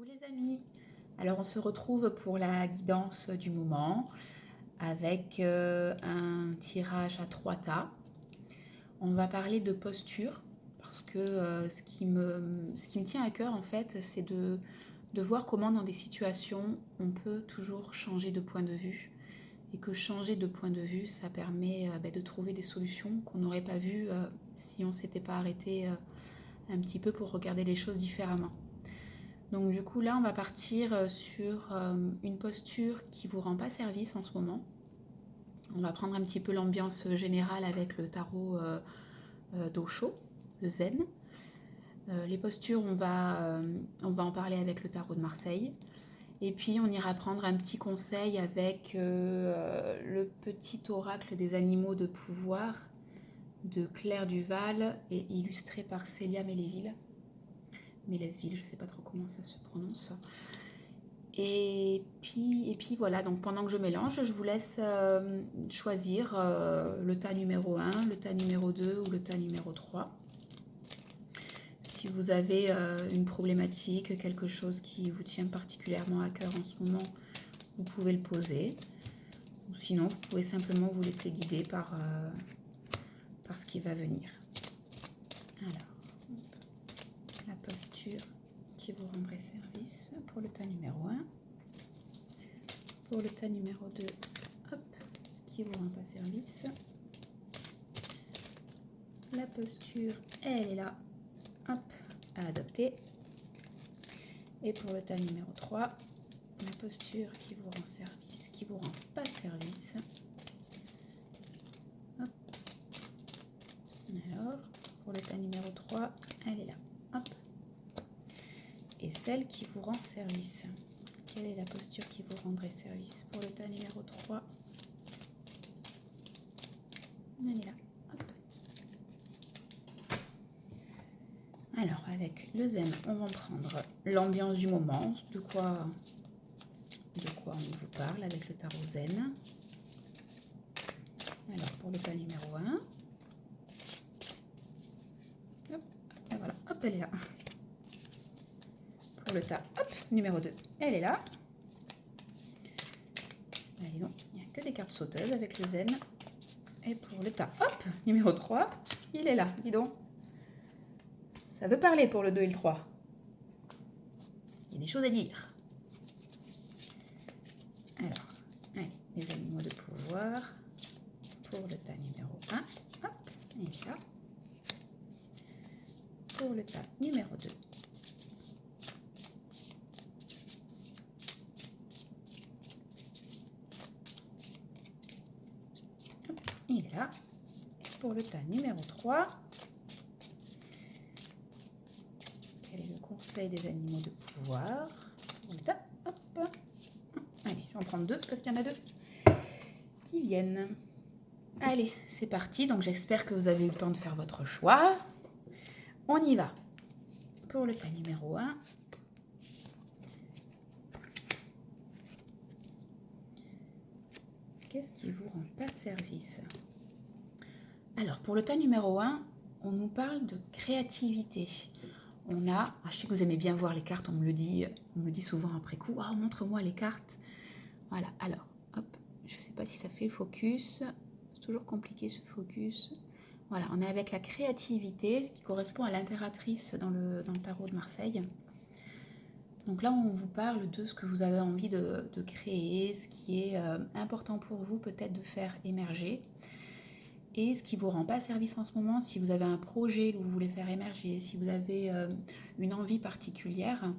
Coucou les amis. Alors on se retrouve pour la guidance du moment avec un tirage à 3 tas. On va parler de posture parce que ce qui me tient à cœur en fait, c'est de voir comment dans des situations on peut toujours changer de point de vue et que changer de point de vue ça permet de trouver des solutions qu'on n'aurait pas vues si on ne s'était pas arrêté un petit peu pour regarder les choses différemment. Donc du coup là on va partir sur une posture qui ne vous rend pas service en ce moment. On va prendre un petit peu l'ambiance générale avec le tarot d'Osho, le Zen. Les postures on va en parler avec le tarot de Marseille. Et puis on ira prendre un petit conseil avec le petit oracle des animaux de pouvoir de Claire Duval et illustré par Célia Mélesville, je ne sais pas trop comment ça se prononce. Et puis voilà, donc pendant que je mélange, je vous laisse choisir le tas numéro 1, le tas numéro 2 ou le tas numéro 3. Si vous avez une problématique, quelque chose qui vous tient particulièrement à cœur en ce moment, vous pouvez le poser. Ou sinon, vous pouvez simplement vous laisser guider par ce qui va venir. Alors, la posture qui vous rendrait service pour le tas numéro 1. Pour le tas numéro 2, hop, ce qui vous rend pas service. La posture, elle est là, hop, à adopter. Et pour le tas numéro 3, la posture qui vous rend service, qui vous rend pas service. Hop. Alors, pour le tas numéro 3, elle est là, hop. Et celle qui vous rend service. Quelle est la posture qui vous rendrait service pour le tas numéro 3? Elle est là. Hop. Alors, avec le Zen, on va prendre l'ambiance du moment, de quoi on vous parle avec le tarot Zen. Alors, pour le tas numéro 1, hop, et voilà, hop, elle est là. Pour le tas, hop, numéro 2, elle est là. Allez donc, il n'y a que des cartes sauteuses avec le Zen. Et pour le tas, hop, numéro 3, il est là, dis donc. Ça veut parler pour le 2 et le 3. Il y a des choses à dire. Alors, allez, les animaux de pouvoir. Pour le tas numéro 1, hop, il est là. Pour le tas numéro 2. Hop, il est là. Et pour le tas numéro 3, quel est le conseil des animaux de pouvoir? Pour le tas, hop. Allez, je vais en prendre 2 parce qu'il y en a 2 qui viennent. Allez, c'est parti. Donc j'espère que vous avez eu le temps de faire votre choix. On y va. Pour le tas numéro 1. Qu'est-ce qui vous rend pas service? Alors, pour le tas numéro 1, on nous parle de créativité. On a, je sais que vous aimez bien voir les cartes, on me le dit souvent après coup. Oh, montre-moi les cartes. Voilà, alors, hop, je ne sais pas si ça fait focus. C'est toujours compliqué ce focus. Voilà, on est avec la créativité, ce qui correspond à l'impératrice dans le tarot de Marseille. Donc là, on vous parle de ce que vous avez envie de créer, ce qui est important pour vous peut-être de faire émerger. Et ce qui ne vous rend pas service en ce moment, si vous avez un projet que vous voulez faire émerger, si vous avez une envie particulière,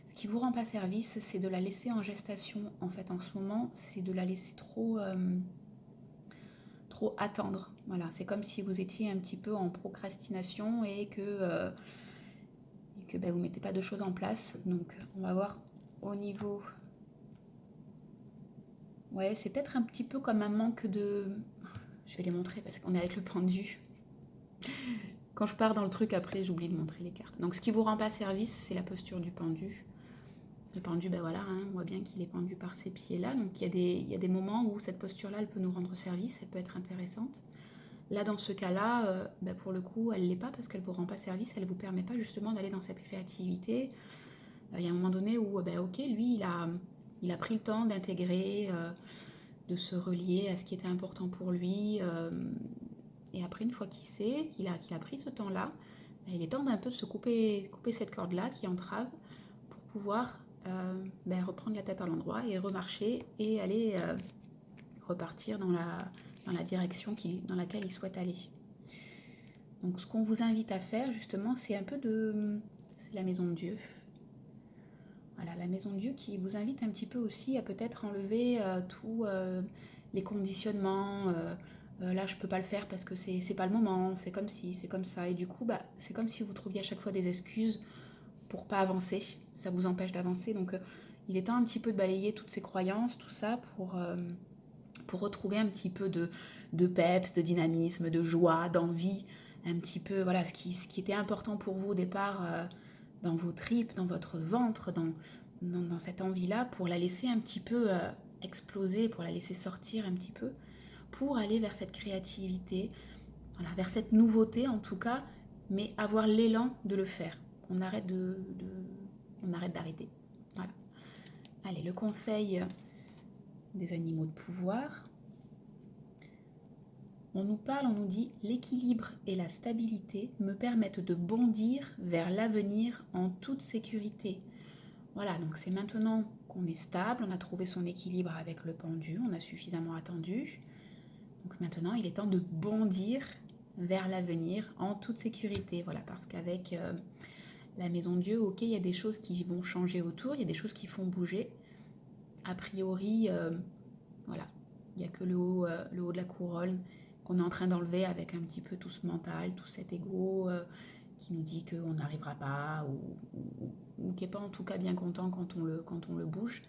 ce qui ne vous rend pas service, c'est de la laisser en gestation. En fait, en ce moment, c'est de la laisser trop attendre. Voilà, c'est comme si vous étiez un petit peu en procrastination et que vous ne mettez pas de choses en place. Donc, on va voir au niveau... Ouais, c'est peut-être un petit peu comme un manque de... Je vais les montrer parce qu'on est avec le pendu. Quand je pars dans le truc, après, j'oublie de montrer les cartes. Donc, ce qui vous rend pas service, c'est la posture du pendu. Le pendu, ben voilà, on voit bien qu'il est pendu par ses pieds-là. Donc, il y a des moments où cette posture-là, elle peut nous rendre service, elle peut être intéressante. Là, dans ce cas-là, pour le coup, elle ne l'est pas parce qu'elle ne vous rend pas service, elle ne vous permet pas justement d'aller dans cette créativité. Il y a un moment donné où où, ben, ok, lui, il a pris le temps d'intégrer, de se relier à ce qui était important pour lui. Et après, une fois qu'il sait, qu'il a pris ce temps-là, ben, il est temps d'un peu de se couper cette corde-là qui entrave pour pouvoir ben, reprendre la tête à l'endroit et remarcher et aller repartir dans la direction dans laquelle il souhaite aller. Donc ce qu'on vous invite à faire justement, c'est c'est la maison de Dieu. Voilà, la maison de Dieu qui vous invite un petit peu aussi à peut-être enlever tous les conditionnements. Là, je peux pas le faire parce que c'est pas le moment, c'est comme si, c'est comme ça. Et du coup, bah, c'est comme si vous trouviez à chaque fois des excuses pour pas avancer. Ça vous empêche d'avancer. Donc, il est temps un petit peu de balayer toutes ces croyances, tout ça, pour retrouver un petit peu de peps, de dynamisme, de joie, d'envie, un petit peu, voilà, ce qui était important pour vous au départ dans vos tripes, dans votre ventre, dans cette envie-là, pour la laisser un petit peu exploser, pour la laisser sortir un petit peu, pour aller vers cette créativité, voilà, vers cette nouveauté en tout cas, mais avoir l'élan de le faire. On arrête d'arrêter. Voilà. Allez, le conseil des animaux de pouvoir. On nous parle, on nous dit « L'équilibre et la stabilité me permettent de bondir vers l'avenir en toute sécurité. » Voilà, donc c'est maintenant qu'on est stable, on a trouvé son équilibre avec le pendu, on a suffisamment attendu. Donc maintenant, il est temps de bondir vers l'avenir en toute sécurité. Voilà, parce qu'avec la maison de Dieu, ok, il y a des choses qui vont changer autour, il y a des choses qui font bouger. A priori, voilà, il n'y a que le haut de la couronne qu'on est en train d'enlever avec un petit peu tout ce mental, tout cet ego qui nous dit qu'on n'arrivera pas ou qui n'est pas en tout cas bien content quand on le bouge.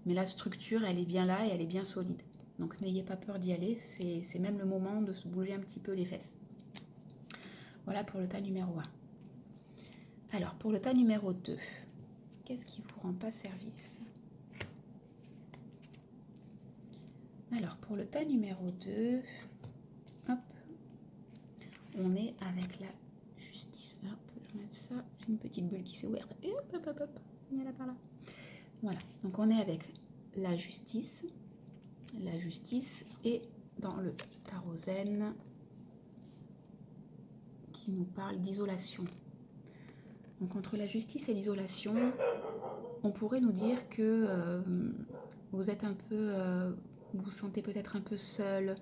Mais la structure, elle est bien là et elle est bien solide. Donc n'ayez pas peur d'y aller, c'est même le moment de se bouger un petit peu les fesses. Voilà pour le tas numéro 1. Alors pour le tas numéro 2, qu'est-ce qui vous rend pas service ? Alors pour le tas numéro 2, hop, on est avec la justice. Hop, j'enlève ça, j'ai une petite bulle qui s'est ouverte. Et hop, hop, hop, hop, il y a là par là. Voilà, donc on est avec la justice et dans le tarot zen qui nous parle d'isolation. Donc entre la justice et l'isolation, on pourrait nous dire que vous êtes un peu, vous vous sentez peut-être un peu seul,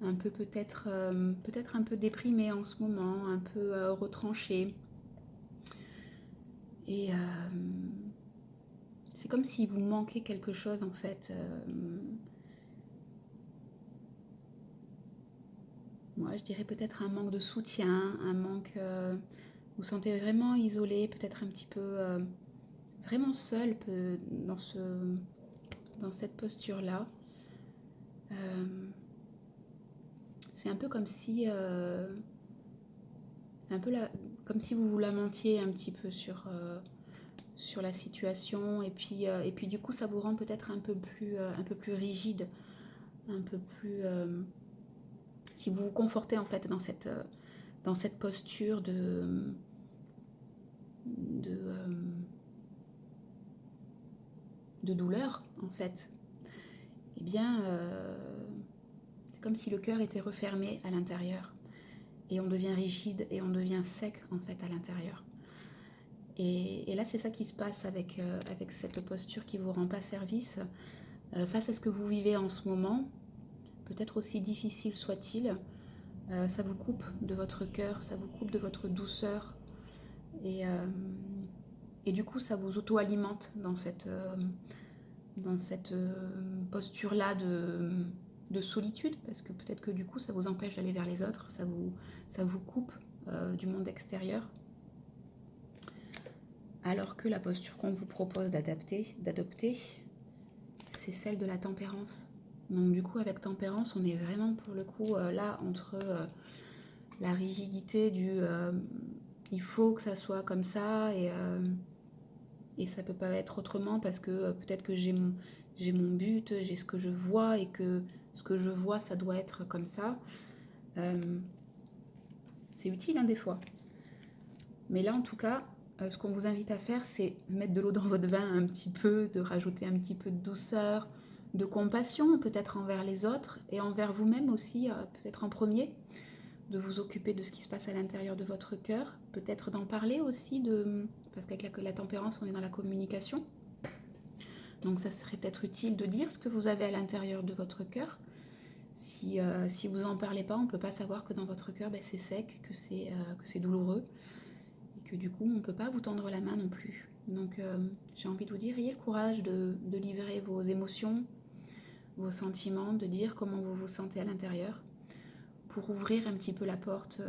un peu peut-être un peu déprimé en ce moment, un peu retranché. Et c'est comme si vous manquez quelque chose en fait. Moi, je dirais peut-être un manque de soutien, un manque. Vous vous sentez vraiment isolé, peut-être un petit peu vraiment seul dans cette posture-là. C'est un peu comme si. Comme si vous vous lamentiez un petit peu sur la situation et puis du coup ça vous rend peut-être un peu plus rigide, un peu plus si vous vous confortez en fait dans cette posture de douleur en fait, eh bien c'est comme si le cœur était refermé à l'intérieur et on devient rigide et on devient sec en fait à l'intérieur. Et là, c'est ça qui se passe avec cette posture qui ne vous rend pas service. Face à ce que vous vivez en ce moment, peut-être aussi difficile soit-il, ça vous coupe de votre cœur, ça vous coupe de votre douceur. Et du coup, ça vous auto-alimente dans cette posture-là de solitude, parce que peut-être que du coup, ça vous empêche d'aller vers les autres, ça vous coupe du monde extérieur. Alors que la posture qu'on vous propose d'adopter, c'est celle de la tempérance. Donc du coup, avec tempérance, on est vraiment pour le coup là entre la rigidité du il faut que ça soit comme ça et ça peut pas être autrement parce que peut-être que j'ai mon but, j'ai ce que je vois et que ce que je vois, ça doit être comme ça. C'est utile des fois. Mais là, en tout cas, Ce qu'on vous invite à faire, c'est mettre de l'eau dans votre vin un petit peu, de rajouter un petit peu de douceur, de compassion peut-être envers les autres et envers vous-même aussi, peut-être en premier, de vous occuper de ce qui se passe à l'intérieur de votre cœur, peut-être d'en parler aussi, parce qu'avec la tempérance, on est dans la communication. Donc ça serait peut-être utile de dire ce que vous avez à l'intérieur de votre cœur. Si vous n'en parlez pas, on ne peut pas savoir que dans votre cœur, c'est sec, que c'est douloureux. Et que du coup, on ne peut pas vous tendre la main non plus. Donc j'ai envie de vous dire, ayez le courage de livrer vos émotions, vos sentiments, de dire comment vous vous sentez à l'intérieur, pour ouvrir un petit peu la porte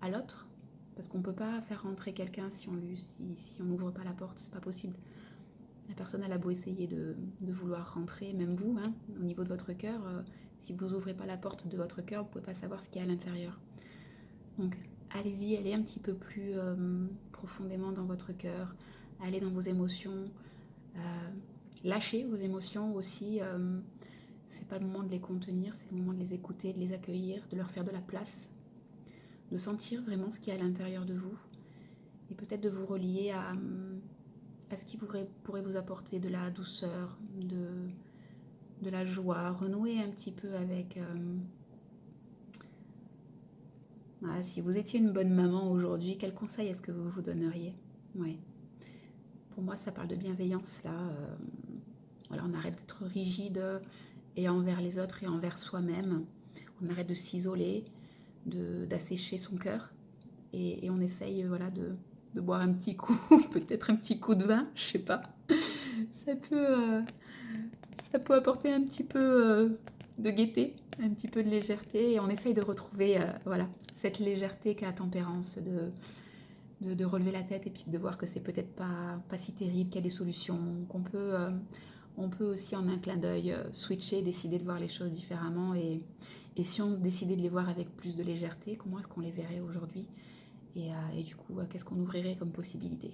à l'autre. Parce qu'on ne peut pas faire rentrer quelqu'un si on n'ouvre pas la porte, c'est pas possible. La personne elle a beau essayer de vouloir rentrer, même vous, hein, au niveau de votre cœur, si vous n'ouvrez pas la porte de votre cœur, vous ne pouvez pas savoir ce qu'il y a à l'intérieur. Donc allez-y, allez un petit peu plus profondément dans votre cœur, allez dans vos émotions, lâchez vos émotions aussi. C'est pas le moment de les contenir, c'est le moment de les écouter, de les accueillir, de leur faire de la place, de sentir vraiment ce qu'il y a à l'intérieur de vous et peut-être de vous relier à ce qui pourrait vous apporter de la douceur, de la joie, renouer un petit peu avec... Voilà, si vous étiez une bonne maman aujourd'hui, quel conseil est-ce que vous vous donneriez? Ouais. Pour moi, ça parle de bienveillance là. Voilà, on arrête d'être rigide et envers les autres et envers soi-même. On arrête de s'isoler, d'assécher son cœur et on essaye voilà, de boire un petit coup, peut-être un petit coup de vin, je sais pas. Ça peut apporter un petit peu de gaieté, un petit peu de légèreté et on essaye de retrouver voilà, cette légèreté qu'a la tempérance, de relever la tête et puis de voir que c'est peut-être pas si terrible, qu'il y a des solutions, qu'on peut... on peut aussi en un clin d'œil switcher, décider de voir les choses différemment et si on décidait de les voir avec plus de légèreté, comment est-ce qu'on les verrait aujourd'hui et du coup, qu'est-ce qu'on ouvrirait comme possibilité?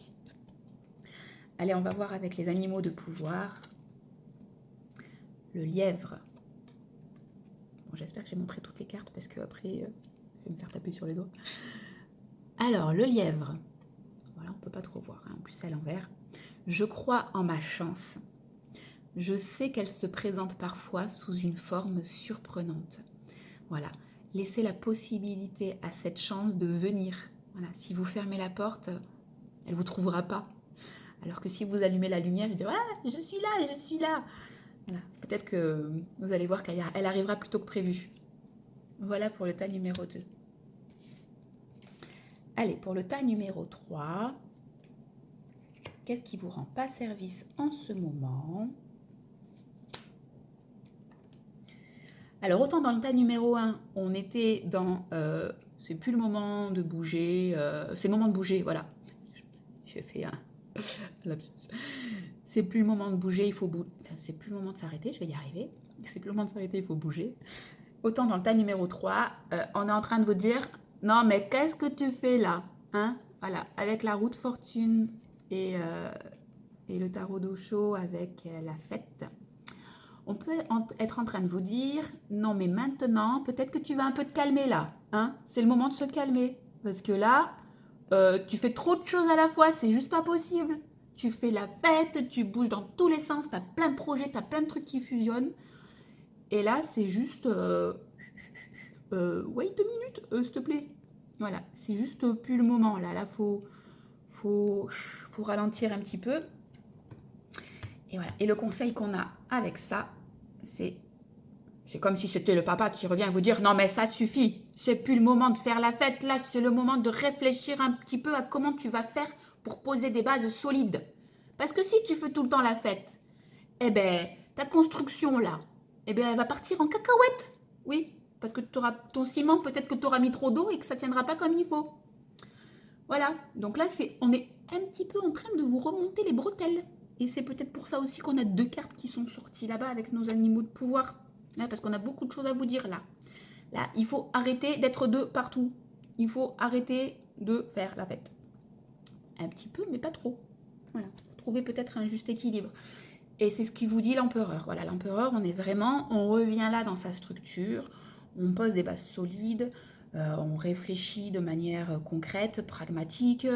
Allez, on va voir avec les animaux de pouvoir. Le lièvre. Bon, j'espère que j'ai montré toutes les cartes parce que après, je vais me faire taper sur les doigts. Alors, le lièvre. Voilà, on ne peut pas trop voir, hein. En plus c'est à l'envers. Je crois en ma chance. Je sais qu'elle se présente parfois sous une forme surprenante. Voilà, laissez la possibilité à cette chance de venir. Voilà, si vous fermez la porte, elle ne vous trouvera pas. Alors que si vous allumez la lumière, elle dira ah, je suis là, je suis là. Voilà, peut-être que vous allez voir qu'elle arrivera plus tôt que prévu. Voilà pour le tas numéro 2. Allez, pour le tas numéro 3, qu'est-ce qui vous rend pas service en ce moment? Alors, autant dans le tas numéro 1, on était dans c'est plus le moment de bouger, c'est le moment de bouger, voilà. J'ai fait un lapsus. C'est plus le moment de bouger, il faut bouger. Enfin, c'est plus le moment de s'arrêter, je vais y arriver. C'est plus le moment de s'arrêter, il faut bouger. Autant dans le tas numéro 3, on est en train de vous dire non, mais qu'est-ce que tu fais là, hein? Voilà, avec la roue de fortune et le tarot d'eau chaud avec la fête. On peut être en train de vous dire non, mais maintenant, peut-être que tu vas un peu te calmer là, hein? C'est le moment de se calmer. Parce que là, tu fais trop de choses à la fois, c'est juste pas possible. Tu fais la fête, tu bouges dans tous les sens, tu as plein de projets, tu as plein de trucs qui fusionnent. Et là, c'est juste... wait 2 minutes, s'il te plaît. Voilà, c'est juste plus le moment. Là, faut ralentir un petit peu. Et voilà. Et le conseil qu'on a avec ça, c'est comme si c'était le papa qui revient vous dire non mais ça suffit, c'est plus le moment de faire la fête, là c'est le moment de réfléchir un petit peu à comment tu vas faire pour poser des bases solides. Parce que si tu fais tout le temps la fête, eh ben ta construction là, eh ben elle va partir en cacahuète. Oui, parce que ton ciment, peut-être que tu auras mis trop d'eau et que ça tiendra pas comme il faut. Voilà, donc là on est un petit peu en train de vous remonter les bretelles. Et c'est peut-être pour ça aussi qu'on a 2 cartes qui sont sorties là-bas avec nos animaux de pouvoir. Là, parce qu'on a beaucoup de choses à vous dire là. Là, il faut arrêter d'être 2 partout. Il faut arrêter de faire la fête. Un petit peu, mais pas trop. Voilà, vous trouvez peut-être un juste équilibre. Et c'est ce qui vous dit l'empereur. Voilà, l'empereur, on revient là dans sa structure, on pose des bases solides, on réfléchit de manière concrète, pragmatique,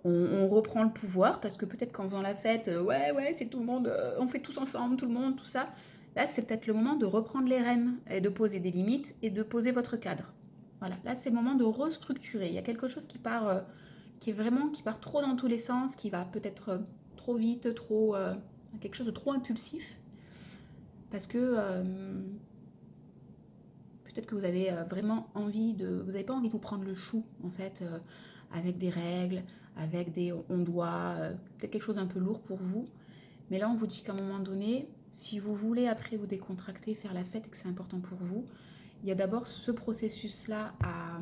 On reprend le pouvoir parce que peut-être qu'en faisant la fête, ouais, ouais, c'est tout le monde, on fait tous ensemble, tout le monde, tout ça. Là, c'est peut-être le moment de reprendre les rênes et de poser des limites et de poser votre cadre. Voilà, là, c'est le moment de restructurer. Il y a quelque chose qui part, qui part trop dans tous les sens, qui va peut-être trop vite, quelque chose de trop impulsif. Parce que peut-être que vous avez vraiment vous n'avez pas envie de vous prendre le chou, en fait, avec des règles, avec des on doit, peut-être quelque chose d'un peu lourd pour vous. Mais là, on vous dit qu'à un moment donné, si vous voulez après vous décontracter, faire la fête et que c'est important pour vous, il y a d'abord ce processus-là à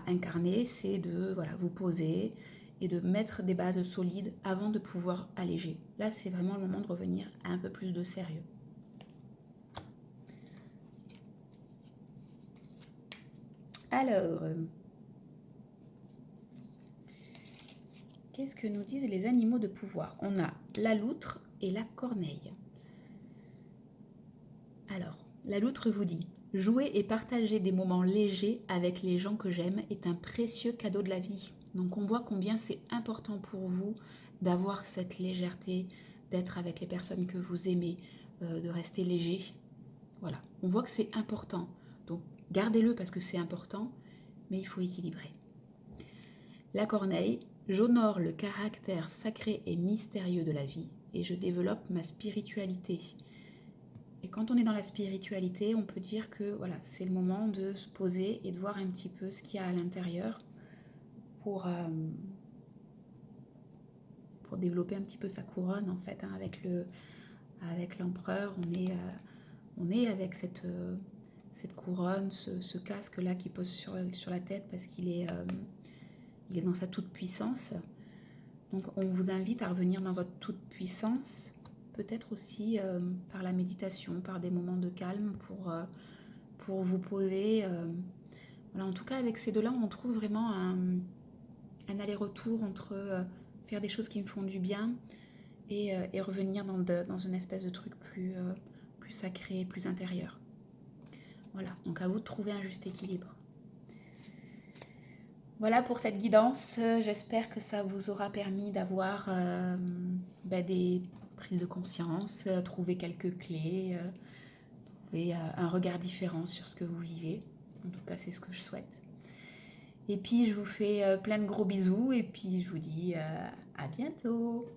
incarner, c'est de voilà, vous poser et de mettre des bases solides avant de pouvoir alléger. Là, c'est vraiment le moment de revenir à un peu plus de sérieux. Alors, qu'est-ce que nous disent les animaux de pouvoir? On a la loutre et la corneille. Alors, la loutre vous dit: jouer et partager des moments légers avec les gens que j'aime est un précieux cadeau de la vie. Donc on voit combien c'est important pour vous d'avoir cette légèreté, d'être avec les personnes que vous aimez, de rester léger. Voilà, on voit que c'est important. Donc gardez-le parce que c'est important, mais il faut équilibrer. La corneille: j'honore le caractère sacré et mystérieux de la vie et je développe ma spiritualité. Et quand on est dans la spiritualité, on peut dire que voilà, c'est le moment de se poser et de voir un petit peu ce qu'il y a à l'intérieur pour, euh, pour développer un petit peu sa couronne en fait. Hein, avec l'empereur, on est avec cette couronne, ce casque-là qui pose sur la tête parce il est dans sa toute-puissance. Donc on vous invite à revenir dans votre toute-puissance, peut-être aussi par la méditation, par des moments de calme pour vous poser. Voilà, en tout cas, avec ces deux-là, on trouve vraiment un aller-retour entre faire des choses qui me font du bien et revenir dans une espèce de truc plus sacré, plus intérieur. Voilà, donc à vous de trouver un juste équilibre. Voilà pour cette guidance. J'espère que ça vous aura permis d'avoir des prises de conscience, trouver quelques clés, trouver un regard différent sur ce que vous vivez. En tout cas, c'est ce que je souhaite. Et puis, je vous fais plein de gros bisous et puis je vous dis à bientôt.